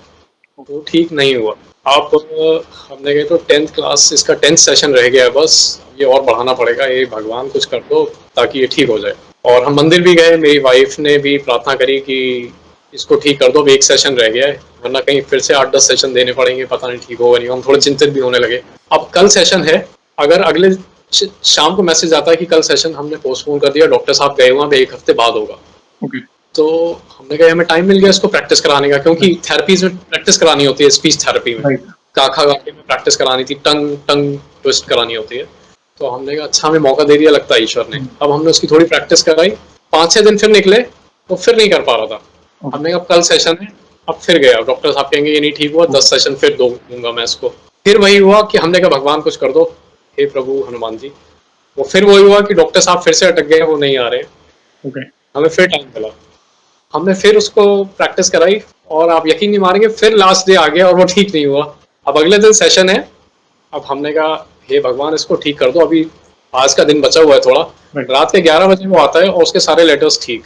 S1: वो ठीक नहीं हुआ। आप हमने कहा तो 10th क्लास, इसका 10th सेशन रह गया है बस, ये और बढ़ाना पड़ेगा, ये भगवान कुछ कर दो ताकि ये ठीक हो जाए। और हम मंदिर भी गए, मेरी वाइफ ने भी प्रार्थना करी कि इसको ठीक कर दो, अब एक सेशन रह गया है, वरना कहीं फिर से 8-10 सेशन देने पड़ेंगे, पता नहीं ठीक होगा नहीं। हम थोड़े चिंतित भी होने लगे। अब कल सेशन है, अगर अगले शाम को मैसेज आता है कि कल सेशन हमने पोस्टपोन कर दिया, डॉक्टर साहब गए हुए हैं, 1 हफ्ते बाद होगा।
S2: ओके,
S1: तो हमने कहा हमें टाइम मिल गया इसको प्रैक्टिस कराने का, क्योंकि थेरेपीज में प्रैक्टिस करानी होती है, स्पीच थेरेपी में
S2: राइट,
S1: काखा गाके में प्रैक्टिस करानी थी, टंग टंग ट्विस्ट करानी होती है। तो हमने कहा अच्छा, हमें मौका दे दिया लगता है ईश्वर ने।
S2: हुँ,
S1: अब हमने उसकी थोड़ी प्रैक्टिस कराई, 5-6 दिन फिर निकले, तो फिर नहीं कर पा रहा था।
S2: ओके,
S1: हमने कहा कल सेशन है, अब फिर गया, डॉक्टर साहब कहेंगे ये नहीं ठीक हुआ, 10 सेशन फिर दूंगा मैं इसको। फिर वही हुआ कि हमने कहा भगवान कुछ कर दो, हे प्रभु हनुमान जी। वो फिर वही हुआ कि डॉक्टर साहब फिर से अटक गए, वो नहीं आ रहे।
S2: ओके,
S1: हमें फिर टाइम मिला, हमने फिर उसको प्रैक्टिस कराई, और आप यकीन नहीं मारेंगे, फिर लास्ट डे आ गया और वो ठीक नहीं हुआ। अब अगले दिन सेशन है। अब हमने कहा हे भगवान इसको ठीक कर दो, अभी आज का दिन बचा हुआ है थोड़ा।
S2: राइट।
S1: रात के 11 बजे वो आता है और उसके सारे लेटर्स ठीक।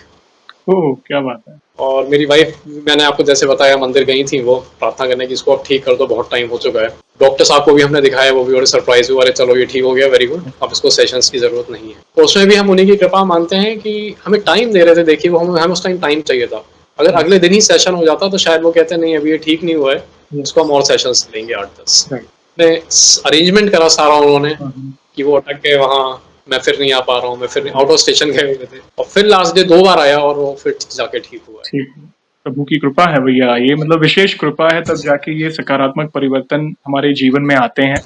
S2: ओह! क्या बात है।
S1: और मेरी वाइफ, मैंने आपको जैसे बताया, मंदिर गई थी वो प्रार्थना करने की, इसको अब ठीक कर दो, बहुत टाइम हो चुका है। डॉक्टर साहब को भी हमने दिखाया, वो भी बड़े सरप्राइज हुए, अरे चलो ये ठीक हो गया, वेरी गुड, अब इसको सेशंस की जरूरत नहीं है। तो उसमें भी हम उन्हीं की कृपा मानते हैं कि हमें टाइम दे रहे थे। देखिए, वो हमें उस टाइम टाइम चाहिए था। अगर
S2: यस,
S1: अगले दिन ही सेशन हो जाता तो शायद वो कहते नहीं, अभी ये ठीक नहीं हुआ है, इसको
S2: यस,
S1: हम और सेशंस लेंगे 8-10।
S2: राइट।
S1: ने अरेंजमेंट करा सारा उन्होंने
S2: हुँ, हुँ।
S1: कि वो अटक गए वहाँ, मैं फिर नहीं आ पा रहा हूँ, मैं फिर आउट ऑफ स्टेशन गए हुए थे, और फिर लास्ट डे 2 बार आया और वो फिर जाके ठीक हुआ है।
S2: ठीक है। प्रभु की कृपा है भैया, ये मतलब विशेष कृपा है, तब जाके ये सकारात्मक परिवर्तन हमारे जीवन में आते हैं।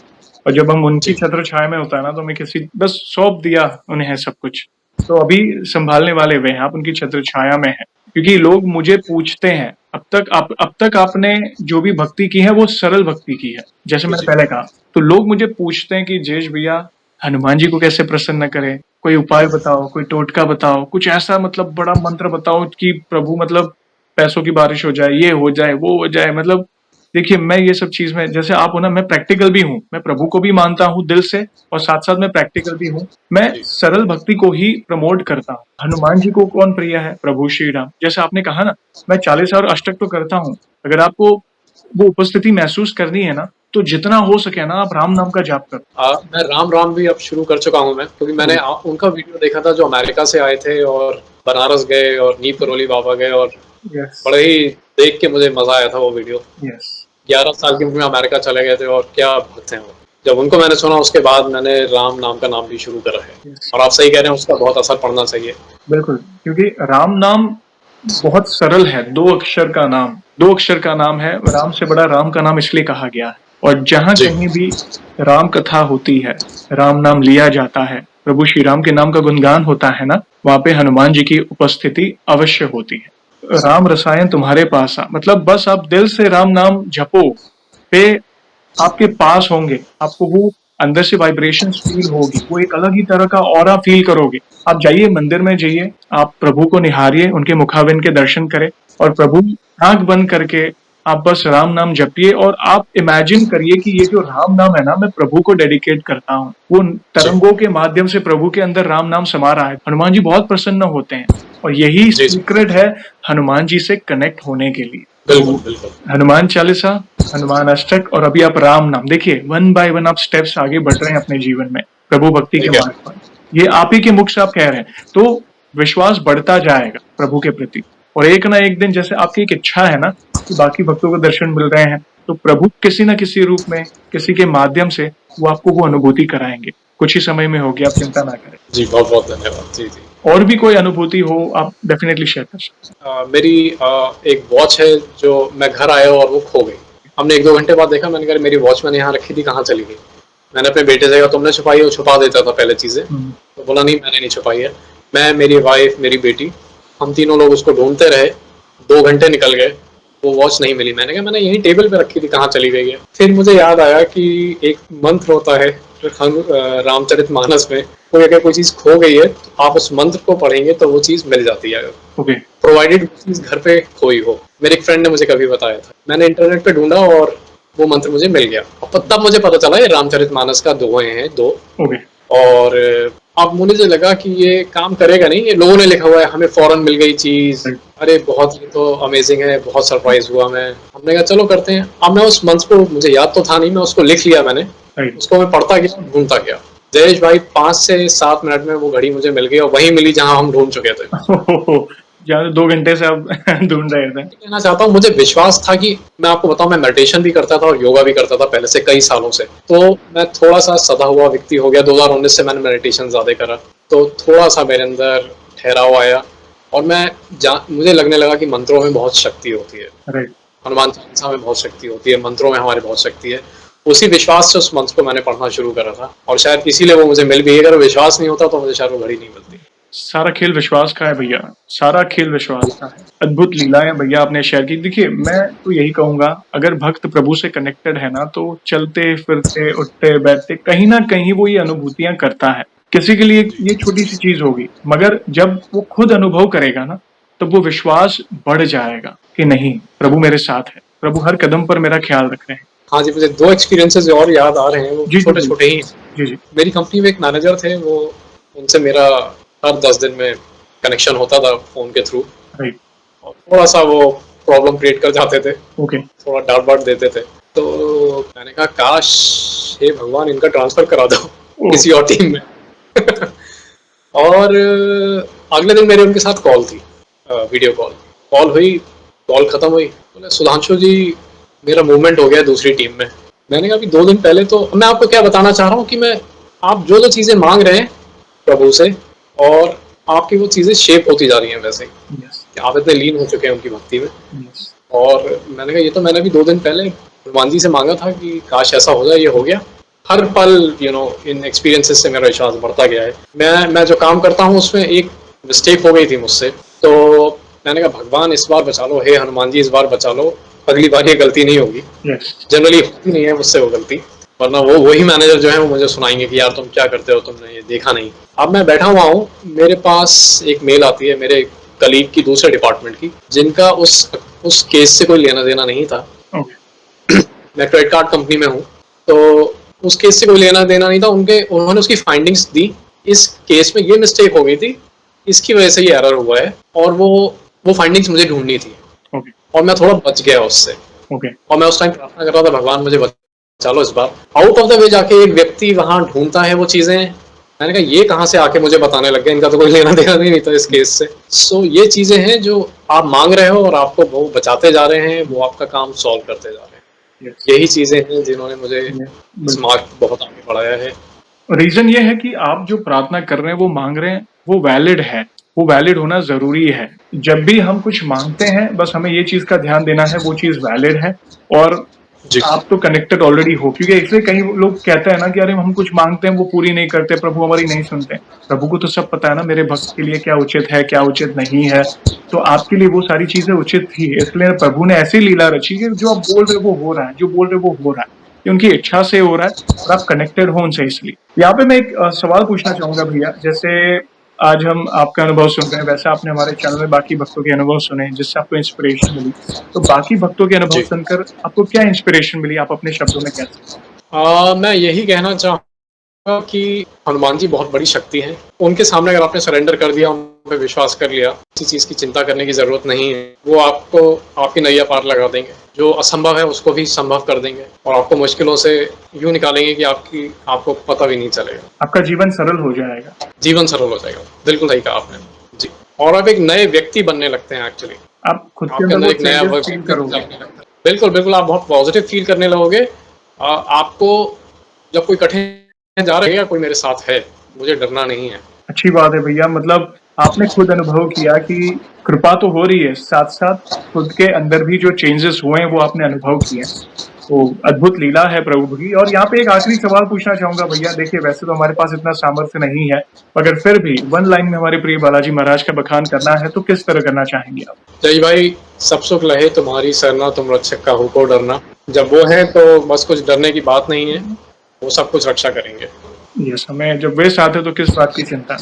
S2: और जब हम उनकी
S1: जी,
S2: छत्र छाया में होता है ना, तो हमें किसी बस सौंप दिया उन्हें सब कुछ। तो अभी सँभालने वाले वे हैं, आप उनकी छत्र छाया में हैं। क्योंकि लोग मुझे पूछते हैं, अब तक आपने जो भी भक्ति की है, वो सरल भक्ति की है, जैसे
S1: जी,
S2: मैंने
S1: जी।
S2: पहले कहा। तो लोग मुझे पूछते हैं कि जयेश भैया, हनुमान जी को कैसे प्रसन्न करें? कोई उपाय बताओ, कोई टोटका बताओ, कुछ ऐसा मतलब बड़ा मंत्र बताओ कि प्रभु मतलब पैसों की बारिश हो जाए, ये हो जाए, वो हो जाए। मतलब देखिए, मैं ये सब चीज़ में जैसे आप हो ना, मैं प्रैक्टिकल भी हूँ। मैं प्रभु को भी मानता हूँ दिल से और साथ-साथ मैं प्रैक्टिकल भी हूँ। मैं
S1: जी,
S2: सरल भक्ति को ही प्रमोट करता हूँ। हनुमान जी को कौन प्रिय है? प्रभु श्री राम। जैसे आपने कहा ना, मैं 40 और अष्टक तो करता हूँ। अगर आपको वो उपस्थिति महसूस करनी है ना, तो जितना हो सके ना, आप राम नाम का जाप करो।
S1: मैं राम राम भी अब शुरू कर चुका हूँ मैं, क्योंकि मैंने
S2: ओह!
S1: उनका वीडियो देखा था जो अमेरिका से आए थे और बनारस गए और नीम करोली बाबा गए, और
S2: यस,
S1: बड़े ही देख के मुझे मजा आया था वो वीडियो।
S2: यस,
S1: 11 साल की उम्र में अमेरिका चले गए थे, और क्या भक्त हैं वो। जब उनको मैंने सुना, उसके बाद मैंने राम नाम का नाम भी शुरू करा है।
S2: यस।
S1: और आप सही कह रहे हैं, उसका बहुत असर पड़ना चाहिए।
S2: बिल्कुल, क्योंकि राम नाम बहुत सरल है, 2 अक्षर का नाम, 2 अक्षर का नाम है, राम से बड़ा राम का नाम इसलिए कहा गया है। और जहाँ
S1: जी,
S2: कहीं भी राम कथा होती है, राम नाम लिया जाता है, प्रभु श्री राम के नाम का गुणगान होता है ना, वहाँ पे हनुमान जी की उपस्थिति अवश्य होती है। राम रसायन तुम्हारे पास आ, मतलब बस आप दिल से राम नाम जपो, पे आपके पास होंगे, आपको वो अंदर से वाइब्रेशंस फील होगी, वो एक अलग ही तरह का ऑरा फील करोगे। आप जाइए मंदिर में जाइए, आप प्रभु को निहारिए, उनके मुखारविंद के दर्शन करें और प्रभु आँख बंद करके आप बस राम नाम जपिए और आप इमेजिन करिए कि ये जो राम नाम है ना, मैं प्रभु को डेडिकेट करता हूँ। वो
S1: जी,
S2: तरंगों के माध्यम से प्रभु के अंदर राम नाम समा रहा है। हनुमान जी बहुत प्रसन्न होते हैं और यही
S1: जी, जी,
S2: सीक्रेट है हनुमान जी से कनेक्ट होने के लिए।
S1: बिल्कुल,
S2: तो
S1: बिल्कुल।
S2: हनुमान चालीसा, हनुमान अष्टक और अभी आप राम नाम देखिए, वन बाय वन आप स्टेप्स आगे बढ़ रहे हैं अपने जीवन में प्रभु भक्ति के
S1: ठीक है।
S2: मार्ग पर। ये आप ही के मुख से आप कह रहे हैं, तो विश्वास बढ़ता जाएगा प्रभु के प्रति। और एक ना एक दिन जैसे आपकी एक इच्छा है ना कि बाकी भक्तों को दर्शन मिल रहे हैं, तो प्रभु किसी न किसी रूप में, किसी के माध्यम से वो आपको वो अनुभूति कराएंगे। कुछ ही समय में होगी, आप चिंता ना करें।
S1: जी, बहुत बहुत धन्यवाद। जी, जी।
S2: और भी कोई अनुभूति हो, आप डेफिनेटली शेयर कर सकते
S1: मेरी एक वॉच है, जो मैं घर आया और वो खो गई। हमने 1-2 घंटे बाद देखा, मैंने कहा मेरी वॉच मैंने यहाँ रखी थी, कहाँ चली गई। मैंने अपने बेटे से कहा, तुमने छुपाई है? वो छुपा देता था पहले चीज़ें।
S2: हैं।
S1: तो बोला, नहीं मैंने नहीं छुपाई है। मैं, मेरी वाइफ, मेरी बेटी, हम तीनों लोग उसको ढूंढते रहे। 2 घंटे निकल गए, वो वॉच नहीं मिली। मैंने कहा मैंने यहीं टेबल पे रखी थी, कहाँ चली गई है। फिर मुझे याद आया कि एक मंत्र होता है रामचरितमानस में, कोई अगर कोई चीज़ खो गई है तो आप उस मंत्र को पढ़ेंगे तो वो चीज़ मिल जाती है,
S2: ओके,
S1: प्रोवाइडेड वो चीज़ घर पे खोई हो। मेरे एक फ्रेंड ने मुझे कभी बताया था, मैंने इंटरनेट पे ढूंढा और वो मंत्र मुझे मिल गया। और तब मुझे पता चला ये रामचरितमानस का दोहे हैं 2।
S2: ओके,
S1: और अब मुझे लगा कि ये काम करेगा नहीं, ये लोगों ने लिखा हुआ है, हमें फौरन मिल गई चीज़।
S2: राइट,
S1: अरे बहुत, ये तो अमेजिंग है, बहुत सरप्राइज हुआ मैं। हमने कहा चलो करते हैं। अब मैं उस मंत्र को, मुझे याद तो था नहीं, मैं उसको लिख लिया मैंने।
S2: राइट।
S1: उसको मैं पढ़ता गया, ढूंढता गया। जयेश भाई, 5 से 7 मिनट में वो घड़ी मुझे मिल गई और वहीं मिली जहां हम ढूंढ चुके थे।
S2: जहाँ 2 घंटे से आप ढूँढ रहे थे।
S1: कहना चाहता हूँ, मुझे विश्वास था कि, मैं आपको बताऊं, मैं मेडिटेशन भी करता था और योगा भी करता था पहले से कई सालों से। तो मैं थोड़ा सा सदा हुआ व्यक्ति हो गया। 2019 से मैंने मेडिटेशन ज्यादा करा, तो थोड़ा सा मेरे अंदर ठहराव आया और मुझे लगने लगा कि मंत्रों में बहुत शक्ति होती है।
S2: राइट,
S1: हनुमान चालीसा में बहुत शक्ति होती है, मंत्रों में हमारे बहुत शक्ति है। उसी विश्वास से उस मंत्र को मैंने पढ़ना शुरू करा था, और शायद इसीलिए वो मुझे मिल भी। अगर विश्वास नहीं होता तो मुझे शायद वो घड़ी नहीं मिलती।
S2: सारा खेल विश्वास का है भैया, सारा खेल विश्वास का है। अद्भुत लीलाएँ भैया आपने शेयर की। देखिए, मैं तो यही कहूँगा, अगर भक्त प्रभु से कनेक्टेड है ना, तो चलते-फिरते, उठते-बैठते कहीं न कहीं वो ये अनुभूतियाँ करता है। किसी के लिए ये छोटी-सी चीज़ होगी, मगर जब वो खुद अनुभव करेगा ना, तब वो विश्वास बढ़ जाएगा कि नहीं, प्रभु मेरे साथ है, प्रभु हर कदम पर मेरा ख़्याल रख रहे हैं।
S1: हाँ जी, मुझे 2 एक्सपीरियंसेस और याद आ रहे हैं, वो
S2: जी, जी, जी।
S1: छोटे-छोटे ही हैं।
S2: जी, जी।
S1: मेरी कंपनी में एक मैनेजर थे, वो, उनसे मेरा हर 10 दिन में कनेक्शन होता था फ़ोन के थ्रू।
S2: राइट।
S1: और थोड़ा सा वो प्रॉब्लम क्रिएट कर जाते थे,
S2: ओके।
S1: थोड़ा डांट बांट देते थे। तो मैंने कहा काश हे भगवान इनका ट्रांसफर करा दो
S2: ओह!
S1: किसी और टीम में। और अगले दिन मेरे उनके साथ कॉल थी, वीडियो कॉल। कॉल हुई, कॉल खत्म हुई, बोले सुधांशु जी मेरा मूवमेंट हो गया है दूसरी टीम में। मैंने कहा अभी 2 दिन पहले तो मैं आपको क्या बताना चाह रहा हूँ कि मैं आप जो चीजें मांग रहे हैं प्रभु से, और आपकी वो चीजें शेप होती जा रही हैं वैसे ही,
S2: यस,
S1: कि आप इतने लीन हो चुके हैं उनकी भक्ति में।
S2: यस,
S1: और मैंने कहा ये तो मैंने भी 2 दिन पहले हनुमान जी से मांगा था कि काश ऐसा हो जाए, ये हो गया। हर पल इन एक्सपीरियंसेस से मेरा विश्वास बढ़ता गया है। मैं जो काम करता हूँ उसमें एक मिस्टेक हो गई थी मुझसे, तो मैंने कहा भगवान इस बार बचा लो, हे हनुमान जी इस बार बचा लो, अगली बार ये गलती नहीं होगी।
S2: यस,
S1: जनरली होती नहीं है मुझसे वो गलती, वरना वो वही मैनेजर जो है वो मुझे सुनाएंगे कि यार तुम क्या करते हो, तुमने ये देखा नहीं। अब मैं बैठा हुआ हूँ, मेरे पास एक मेल आती है मेरे कलीग की दूसरे डिपार्टमेंट की, जिनका उस केस से कोई लेना देना नहीं था।
S2: ओके,
S1: मैं क्रेडिट कार्ड कंपनी में हूँ, तो उस केस से कोई लेना देना नहीं था। उन्होंने उसकी फाइंडिंग्स दी, इस केस में ये मिस्टेक हो गई थी, इसकी वजह से ये एरर हुआ है, और वो फाइंडिंग्स मुझे ढूंढनी थी,
S2: ओके,
S1: और मैं थोड़ा बच गया उससे।
S2: ओके,
S1: और मैं उस टाइम प्रार्थना कर रहा था भगवान मुझे बचा लो इस बार। आउट ऑफ द वे जाके एक व्यक्ति वहां ढूंढता है वो चीजें। मैंने कहा ये कहाँ से आके मुझे बताने लग गए, इनका तो कोई लेना देना नहीं था इस केस से। सो ये चीजें हैं जो आप मांग रहे हो और आपको वो बचाते जा रहे हैं, वो आपका काम सॉल्व करते जा रहे हैं।
S2: यस,
S1: यही चीजें हैं जिन्होंने मुझे
S2: ये
S1: इस
S2: बिल्कुल।
S1: मार्ग बहुत आगे बढ़ाया है।
S2: रीज़न ये है कि आप जो प्रार्थना कर रहे हैं, वो माँग रहे हैं, वो वैलिड है, वो वैलिड होना ज़रूरी है। जब भी हम कुछ माँगते हैं, बस हमें ये चीज़ का ध्यान देना है, वो चीज़ वैलिड है और
S1: जी
S2: आप तो कनेक्टेड ऑलरेडी हो, क्योंकि इसलिए कई लोग कहते हैं ना कि अरे हम कुछ माँगते हैं, वो पूरी नहीं करते, प्रभु हमारी नहीं सुनते। प्रभु को तो सब पता है ना, मेरे भक्त के लिए क्या उचित है, क्या उचित नहीं है। तो आपके लिए वो सारी चीज़ें उचित थी, इसलिए प्रभु ने ऐसी लीला रची कि जो आप बोल रहे हो वो हो रहा है, जो बोल रहे हो वो हो रहा है। ये उनकी इच्छा से हो रहा है और आप कनेक्टेड हो उनसे इसलिए। यहाँ पे मैं एक सवाल पूछना चाहूँगा भैया, जैसे आज हम आपका अनुभव सुन रहे हैं, वैसे आपने हमारे चैनल में बाकी भक्तों के अनुभव सुने, जिससे आपको इंस्पिरेशन मिली। तो बाकी भक्तों के अनुभव
S1: जी।
S2: सुनकर आपको क्या इंस्पिरेशन मिली? आप अपने शब्दों में क्या
S1: मैं यही कहना चाहूँगा कि हनुमान जी बहुत बड़ी शक्ति हैं। उनके सामने अगर आपने सरेंडर कर दिया, उन पे विश्वास कर लिया, किसी चीज़ की चिंता करने की ज़रूरत नहीं है। वो आपको आपकी नैया पार लगा देंगे। जो असंभव है उसको भी संभव कर देंगे, और आपको मुश्किलों से यूँ निकालेंगे कि आपको पता भी नहीं चलेगा।
S2: आपका जीवन सरल हो जाएगा।
S1: जीवन सरल हो जाएगा। बिल्कुल सही कहा आपने। जी। और आप एक नए व्यक्ति बनने लगते हैं एक्चुअली।
S2: आप खुद के
S1: आपके
S2: अंदर
S1: अंदर
S2: वो
S1: एक नया
S2: चेंजेस फील
S1: व्यक्तित्व
S2: करोगे।
S1: जागने लगता है। बिल्कुल, बिल्कुल आप बहुत पॉज़िटिव फ़ील करने लगोगे। आपको जब कोई कठिन जा रहा है, कोई मेरे साथ है, मुझे डरना नहीं है।
S2: अच्छी बात है भैया, मतलब आपने खुद अनुभव किया कि कृपा तो हो रही है, साथ-साथ खुद के अंदर भी जो चेंजेस हुए हैं, वो आपने अनुभव किए हैं। तो अद्भुत लीला है प्रभु की। और यहाँ पे एक आखिरी सवाल पूछना चाहूँगा भैया, देखिए वैसे तो हमारे पास इतना सामर्थ्य नहीं है, मगर फिर भी वन लाइन में हमारे प्रिय बालाजी महाराज का बखान करना है, तो किस तरह करना चाहेंगे आप?
S1: जय भाई, सब सुख लहे तुम्हारी सरना, तुम रक्षक काहू को डरना। जब वो है तो बस कुछ डरने की बात नहीं है, वो सब कुछ रक्षा करेंगे।
S2: यस, हमें जब वे साथ है तो किस बात की चिंता।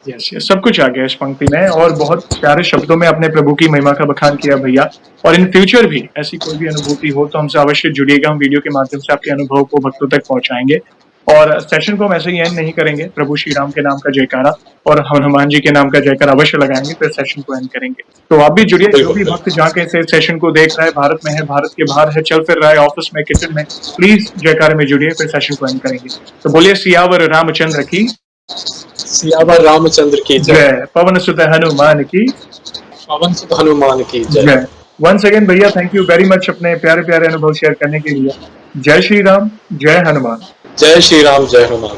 S2: यस, यस, सब कुछ आ गया इस पंक्ति में और बहुत प्यारे शब्दों में आपने प्रभु की महिमा का बखान किया भैया। और इन फ्यूचर भी ऐसी कोई भी अनुभूति हो तो हमसे अवश्य जुड़िएगा, हम वीडियो के माध्यम से आपके अनुभव को भक्तों तक पहुंचाएंगे। और सेशन को हम ऐसे ही एंड नहीं करेंगे, प्रभु श्री राम के नाम का जयकारा और हनुमान जी के नाम का जयकारा अवश्य लगाएंगे, फिर सेशन को एंड करेंगे। तो आप भी जुड़िए, जो
S1: बिल्कुल,
S2: भी
S1: बिल्कुल।
S2: भक्त जहाँ के से सेशन को देख रहा है, भारत में है, भारत के बाहर है, चल फिर रहा है, ऑफिस में, किचन में, प्लीज जयकारे में जुड़िए, फिर सेशन को एंड करेंगे। तो बोलिए सियावर रामचंद्र की
S1: सियावर रामचंद्र की जय,
S2: जय, पवन सुत हनुमान की
S1: पवन सुत हनुमान की जय।
S2: जय। वंस अगेन भैया, थैंक यू वेरी मच अपने प्यारे प्यारे अनुभव शेयर करने के लिए। जय श्री राम, जय हनुमान।
S1: जय श्री राम, जय हनुमान।